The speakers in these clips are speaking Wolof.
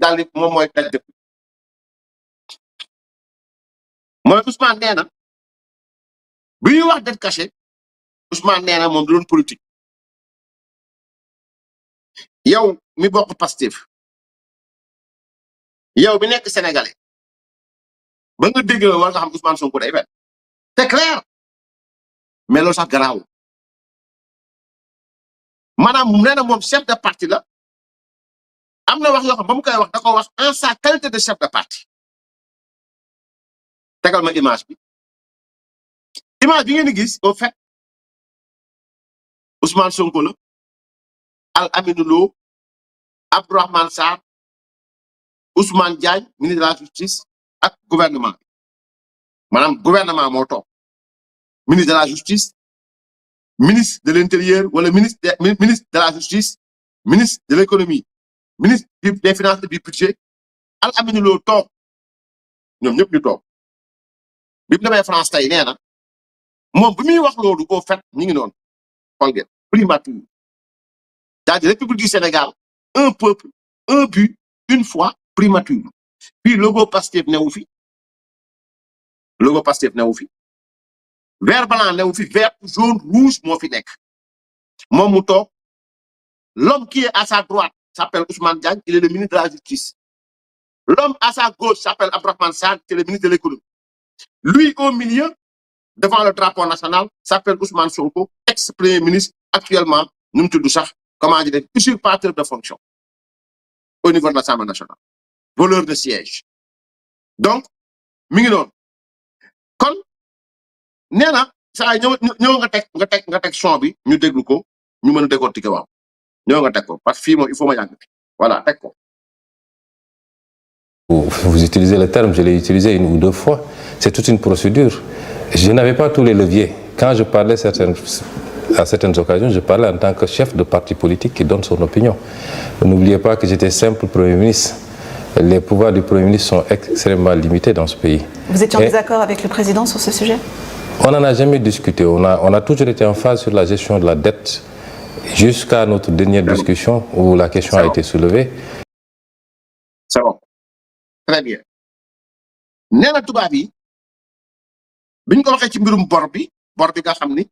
daal di moom mooy daj dëpp mooy Ousmane nee na bi ñuy wax dette cachée Ousmane nee na moom du doon politique yow mi bokk Pastef yow bi nekk sénégalais ba nga dégg la war nga xam Ousmane Sonko day fen c'est clair mais loolu sax garaaw maanaam nee na moom chef de parti la am na wax yoo xam ba mu koy wax da ko wax en sa qualité de chef de parti tegal ma image bi ngeen di gis au fait Ousmane Sonko la Al Aminou Lo Abdourahmane Sarr Ousmane Diagne ministre de la justice ak gouvernement maanaam gouvernement moo toog ministre de la justice ministre de l'intérieur wala ministre de la justice ministre de l'économie ministre des finances et du budget Al Aminou Lo toog ñoom ñëpp ñu toog bi mu demee France tey nee na moom bi muy wax loolu au fait ñu ngi noonu xool ngeen primature c'est-à-dire République du Sénégal un peuple un but une foi primature puis logo Pastef newu fi vert blanc newu fi vert jaune rouge moo fi nekk moom mu toog l'homme qui est à sa droite s'appelle Ousmane Diagne il est le ministre de la justice l'homme à sa gauche s'appelle Abdourahmane Sarr c'est le ministre de l'économie lui au milieu devant le drapeau national s'appelle Ousmane Sonko ex-premier ministre actuellement nu mu tudd sax comment dire usurpateur de fonction au niveau de l'Assemblée nationale voleur de siège donc mi ngi noonu kon nee na saa ñëw nga teg son bi ñu déglu ko ñu mën a décortiquer waaw ñëw nga teg ko parce que fii moom il faut ma yàgg voilà teg ko. Vous utilisez le terme, je l'ai utilisé une ou deux fois. C'est toute une procédure. Je n'avais pas tous les leviers. Quand je parlais à certaines occasions, je parlais en tant que chef de parti politique qui donne son opinion. N'oubliez pas que j'étais simple Premier ministre. Les pouvoirs du Premier ministre sont extrêmement limités dans ce pays. Vous étiez en désaccord avec le président sur ce sujet? On n'en a jamais discuté. On a toujours été en phase sur la gestion de la dette jusqu'à notre dernière discussion où la question a été soulevée. C'est bon. Très bien. nee na tubaab yi bi ñu ko waxee ci mbirum bor bi nga xam ni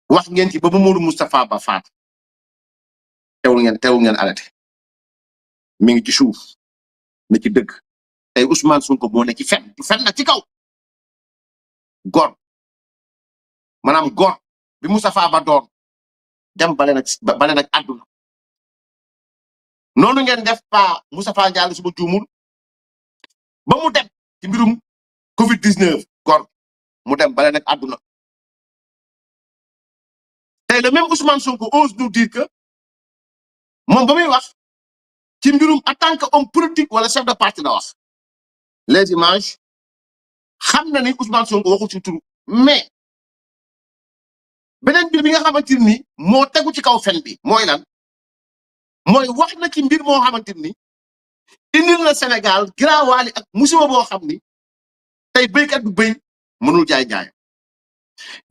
wax ngeen ci ba Mamadou Moustapha Ba faat teewul ngeen arrêté mi ngi ci suuf na ci dëgg tey Ousmane Sonko moo ne ci fen na ci kaw gor maanaam gor bi Moustapha Ba doon dem bale nag àdduna noonu ngeen def pa Moustapha Ndiaye suba juumul ba mu dem ci mbirum Covid-19 gor mu dem bale nag àdduna tey le même Ousmane Sonko ose nous dire que moom ba muy wax ci mbirum en tant que homme politique wala chef de parti la wax les images xam na ni Ousmane Sonko waxul ci turu mais beneen mbir bi nga xamante ni moo tegu ci kaw fen bi mooy lan mooy wax na ci mbir moo xamante ni indil na Sénégal giraawaali ak musiba boo xam ni tey béykat bu béy mënul jaay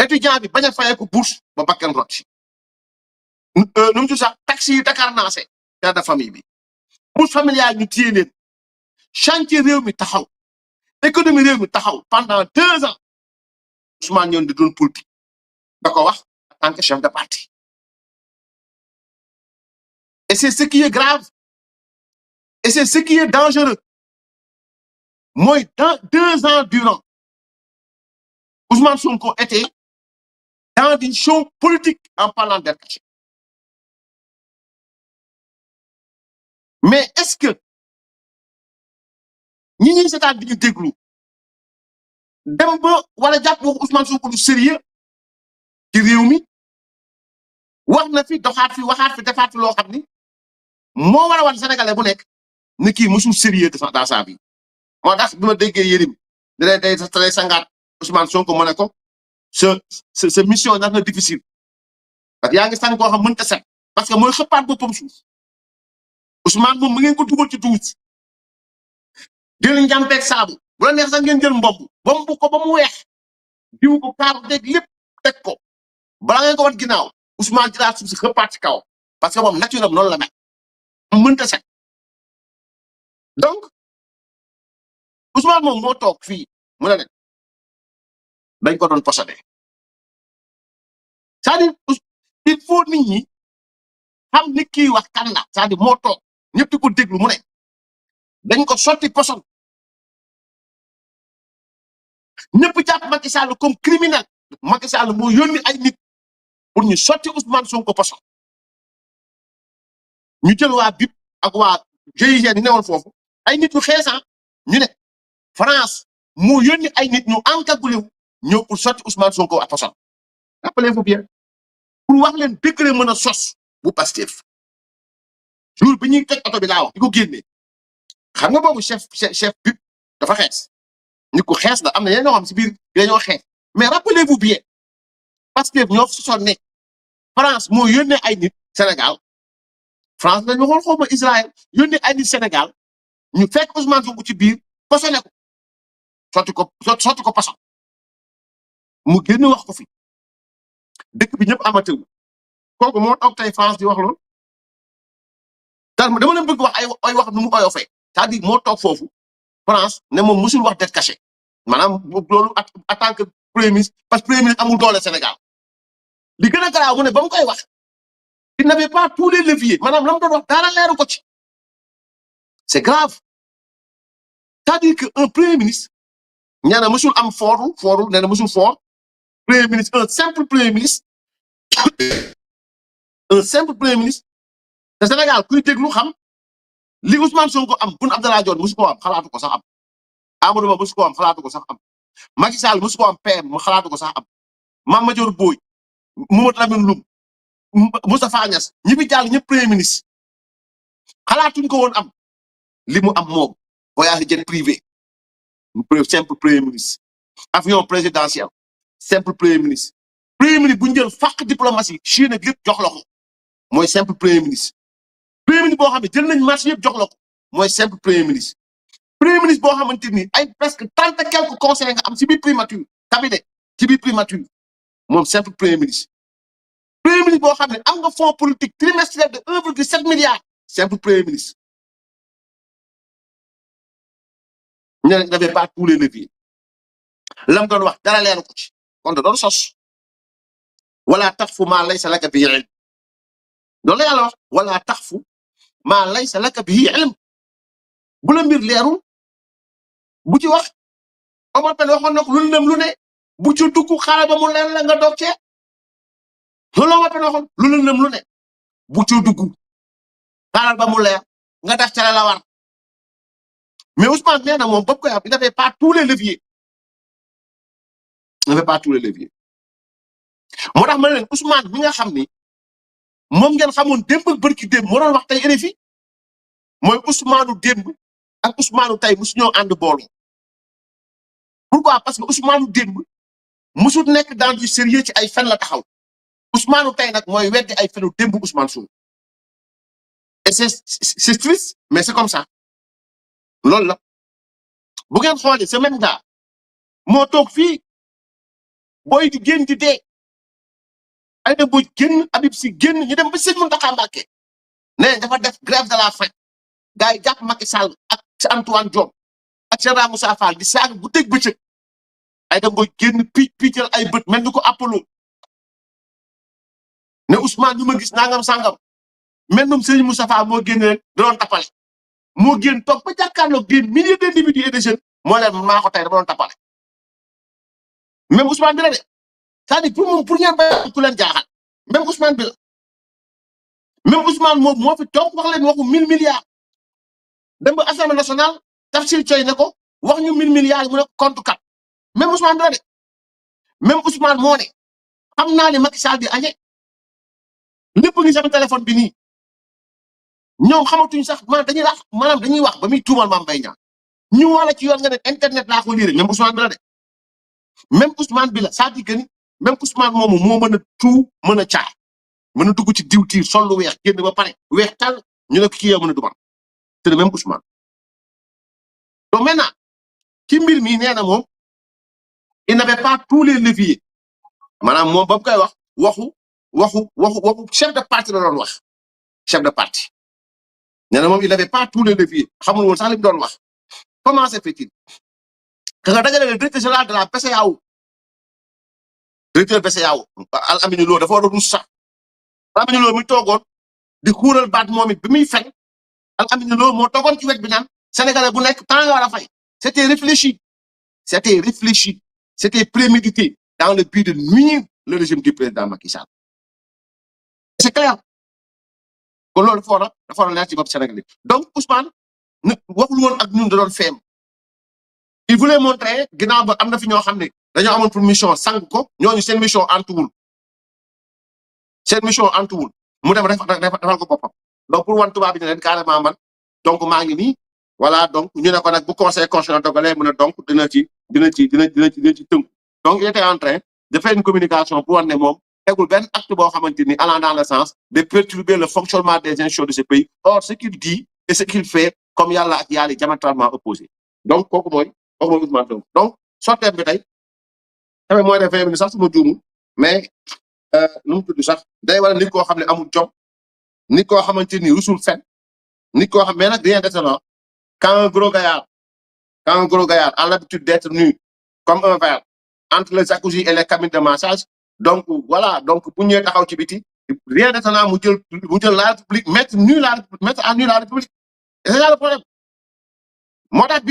étudiant bi bañ a fayeeku bourse ba bakkan rot ci nu mu ci sax taxi yi Dakar naase père de famille bi bourse familiale ñu téye leen chantier réew mi taxaw économie réew mi taxaw pendant 2 ans Ousmane ñoon di doon politique da ko wax en tant que chef de parti et c'est ce qui est grave et c'est ce qui est dangereux mooy dans 2 ans durant Ousmane Sonko était dans une show politique en parlant d'être. Mais est-ce que ñi seetaan di ñu déglu dem ba wala jàpp wax Ousmane Sonko du sérieux ci réew mi wax na fi doxaat fi waxaat fi defaat fi loo xam ni moo war a wan Sénégalais bu nekk ni kii mosul sérieux dans sa vie moo tax bi ma déggee Yérim day sangaat Ousmane Sonko mu ne ko sa mission ndax na difficile parce que yaa ngi sang koo xam mënta set parce que mooy xëppaat boppam suuf Ousmane moom mu ngeen ko dugal ci tuuti jël njàmpeeg saabu bu la neex sax ngeen jël mbomb ko ba mu weex diw ko kaar dégg lépp teg ko balaa ngeen ko wat ginnaaw Ousmane jëlaat suuf si xëppaat ci kaw parce que moom naturel noonu la mel mënta set donc Ousmane moom moo toog fii mu ne dañ ko doon possédé c'est-à-dire il faut nit ñi xam nit kii wax kan la c'est-à-dire moo toog ñëpp di ko déglu mu ne dañ ko sotti poson ñëpp jàpp Macky Sall comme criminel Macky Sall moo yónni ay nit pour ñu sotti Ousmane Sonko poson ñu jël waa BIP ak waa GIGN yi newoon foofu ay nit yu xeesan ñu ne France moo yónni ay nit ñu encagoulé wu ñëw pour sotti Ousmane Sonko ak poson rappelez-vous bien pour wax leen degré mën a sos bu Pastef jour bi ñuy toj oto bi laa wax di ko génne xam nga boobu chef BIP dafa xees ñu ko xees la am na yeneen ñoo xam si biir dañoo xees mais rappelez-vous bien Pastef ñoo sosoon ne France moo yónnee ay nit Sénégal France la ñu xool xaw ma Israël yónnee ay nit Sénégal ñu fekk Ousmane Sonko ci biir posone ko sotti ko poson mu génn wax ko fi dëkk bi ñëpp amatewu kooku moo toog tey France di wax loolu dama leen bëgg wax ay wax nu mu oyofee c'est-à-dire moo toog foofu France ne moom musul wax dette cachée maanaam loolu en tant que premier ministre parce que premier ministre amul doole Sénégal li gën a garaaw mu ne ba mu koy wax il n'avait pas tous les leviers maanaam la mu doon wax dara leeru ko ci c'est grave c'est-à-dire que un premier ministre ñaa na musul am fooru nee na musul foor premier ministre un simple premier ministre te Sénégal kuy déglu xam li Ousmane Sonko am Boun Abdallah Dionne musu ko am xalaatu ko sax am Amadou Ba musu ko am xalaatu ko sax am Macky Sall musu ko am PM mu xalaatu ko sax am Mame Madior Boye Mamadou Lamine Loum Moustapha Niasse ñi fi jàll ñëpp premier ministre xalaatuñ ko woon am li mu am moom voyage jet privé simple premier ministre avion présidentiel simple premier ministre bu ñu jël fàq diplomatie Chine ak lépp jox la ko mooy simple premier ministre boo xam ne jël nañ marché yëpp jox la ko mooy simple premier ministre boo xamante ni ay presque 30 et quelques conseillers nga am si biir primature cabinet ci biir primature moom simple premier ministre boo xam ne am nga fonds politique trimestriel de 1,7 milliard simple premier ministre ñu n'avait pas tous les leviers lam doon wax dara leeru ko ci kon da doon sos wala taxfu maa laysa laka bihi ilm loolu la yàlla wax wala taxfu maa laysa laka bihi ilm bu la mbir leerul bu ci wax Omar Pène waxoon na ko lu lëm lu ne bu ci dugg xaaral ba mu leer la nga doog cee loolu Omar Pène waxoon lu lëm lu ne bu ci dugg xaaral ba mu leer nga def ca la war mais Ousmane nee na moom bopp koy am il n'avait pas tous les leviers moo tax ma ne leen Ousmane bi nga xam ni moom ngeen xamoon démb ak bërki démb moo doon wax tey RFI mooy Ousmane démb ak Ousmane tey musu ñoo ànd booloo pourquoi parce que Ousmane démb musul nekk dans du sérieux ci ay fen la taxaw Ousmane tey nag mooy weddi ay fenu démb Ousmane Sonko et c'est triste mais c'est comme ça loolu la bu ngeen xoolee ce même gars moo toog fii booy di génn di dee ay dem booy génn Habib Sy génn ñu dem ba sëñ Mountakha Mbacké ne dafa def grève de la faim gars yi jàpp Macky Sall ak Antoine Diome ak général Moussa Fall di saaga bu dégg bëccëg ay dem booy génn piical ay bët mel ni ko Apollo ne Ousmane ñu ma gis nangam sangam mel noom Serigne Moussa Fall moo génn rek da doon tapale moo génn toog ba jàkkaarloog génn milliers d'individus et de jeunes moo leen maa ko tey dama doon tapale même Ousmane bi la de c'est-à-dire pour moom pour ngeen bay ku leen jaaxal même Ousmane bi la même Ousmane moom moo fi toog wax leen waxu 1000 milliards dem ba Assemblée nationale Tafsir Coy ne ko wax ñu 1000 milliards mu ne compte kat même Ousmane bi la de même Ousmane moo ne xam naa ne Macky Sall di añe lépp ngi sama téléphone bi nii ñoom xamatuñ sax maanaam dañuy wax ba muy tuumal Mame Mbaye Niang ñu wala ci yoon nga ne internet laa ko lire même Ousmane bi la de même Ousmane bi la c'est-à-dire que ni même Ousmane moomu moo mën a tout mën a caay mën a dugg ci diwtiir sol lu weex génn ba pare weex tal ñu ne kii yow mën a dugal c'est le même Ousmane donc maintenant ci mbir mi nee na moom il n'avait pas tous les leviers maanaam moom ba mu koy wax waxu chef de parti la doon wax chef de parti nee na moom il n'avait pas tous les leviers xamul woon sax li mu doon wax comment se fait-il que nga dajale le directeur général de la BCEAO directeur BCEAO Al Amine Lo dafa war a rus sax Al Amine Lo mi toogoon di xuural baat moom it bi muy fen Al Amine Lo moo toogoon ci wet bi naan Sénégalais bu nekk temps nga war a fay c'était réfléchi c'était prémédité dans le but de nuire le régime du président Macky Sall c'est clair kon loolu dafa war a leer ci bopp Sénégalais donc Ousmane waxul woon ak ñun da doon feem il voulait montrer ginnaaw ba am na fi ñoo xam ne dañoo amoon pour mission sànq ko ñooñu seen mission antuwul mu dem defal ko boppam donc pour wan tubaab bi ne leen carrément man donc maa ngi nii voilà donc ñu ne ko nag bu conseil constitutionnel dogalee mu ne donc dina ci tënku donc il était en train de faire une communication pour wan ne moom tegul benn acte boo xamante ni allant dans le sens de perturber le fonctionnement des institutions de ce pays or ce qu'il dit et ce qu'il fait comme yàlla ak yàlla diamétralement opposé donc kooku mooy Ousmane Sonko donc sotteem bi tey tamit mooy def 20 minutes sax su ma juumul mais nu mu tudd sax day wala nit koo xam ne amul jom nit koo xamante ni rusul fen nit koo xam mais nag rien d'étonnant quand un gros gaillard a l'habitude d'être nu comme un verre entre le jacuzzi et les cabines de massage donc voilà donc bu ñëwee taxaw ci biti rien d'étonnant mu jël la République mettre à nu la République et c'est ça le problème moo tax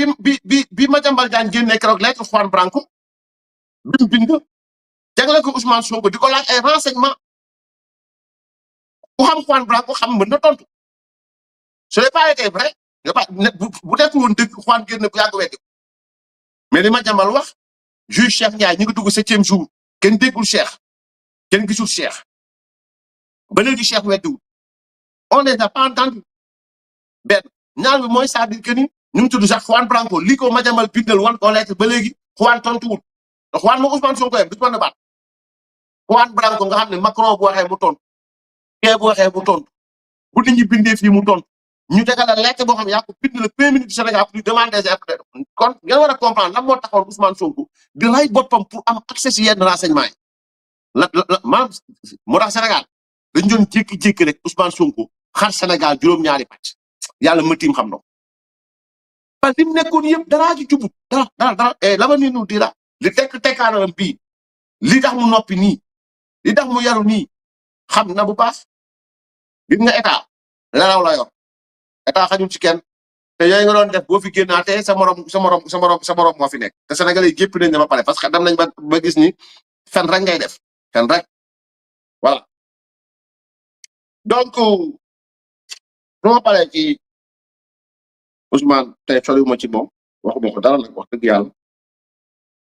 bi Madiambal Diagne génne keroog lettre Juan Branco bi mu bind jagle ko Ousmane Sonko di ko laaj ay renseignements ku xam Juan Branco xam mën na tontu ce n'est pas été vrai bu nekkul woon dëgg Juan génne bu yàgg weddi mais li Madiambal wax juge Cheikh Ndiaye ñu ngi dugg 7e jour kenn déggul Cheikh kenn gisul Cheikh ba léegi Cheikh weddiwul on les a pas entendu benn ñaar bi mooy c'est-à-dire que ni ñu ngi tudd sax Juan Branco lii ko Madiambal bindal wan ko lettre ba léegi Juan tontuwul te Juan moo Ousmane Sonko yem du ci mën a baat Juan Branco nga xam ne Macron bu waxee mu tontu kee bu waxee mu tontu bu nit ñi bindee fii mu tontu ñu tegal la lettre boo xam ne yaa ko bind le premier ministre du Sénégal pour lui demander des informations kon ngeen war a comprendre lan moo taxoon Ousmane Sonko di lay boppam pour am accès si yenn renseignements yi maanaam moo tax Sénégal dañu doon jékki-jékki rek Ousmane Sonko xar Sénégal juróom-ñaari pàcc yàlla mëtiim xam na ko parce que li mu nekkoon yëpp daraa ci jubut dara et l'avenir nous dira li tekkaanaram bii li tax mu noppi nii li tax mu yaru nii xam na bu baax gis nga état laraw la yor état xañul ci kenn te yooyu nga doon def boo fi génnaatee sa morom moo fi nekk te Sénégalais yi gépp nañ ne ba pare parce que dem nañ ba gis ni fen rek ngay def fen rek voilà donc su ma paree ci Ousmane tey soriwuma ci moom waxuma ko dara nag wax dëgg yàlla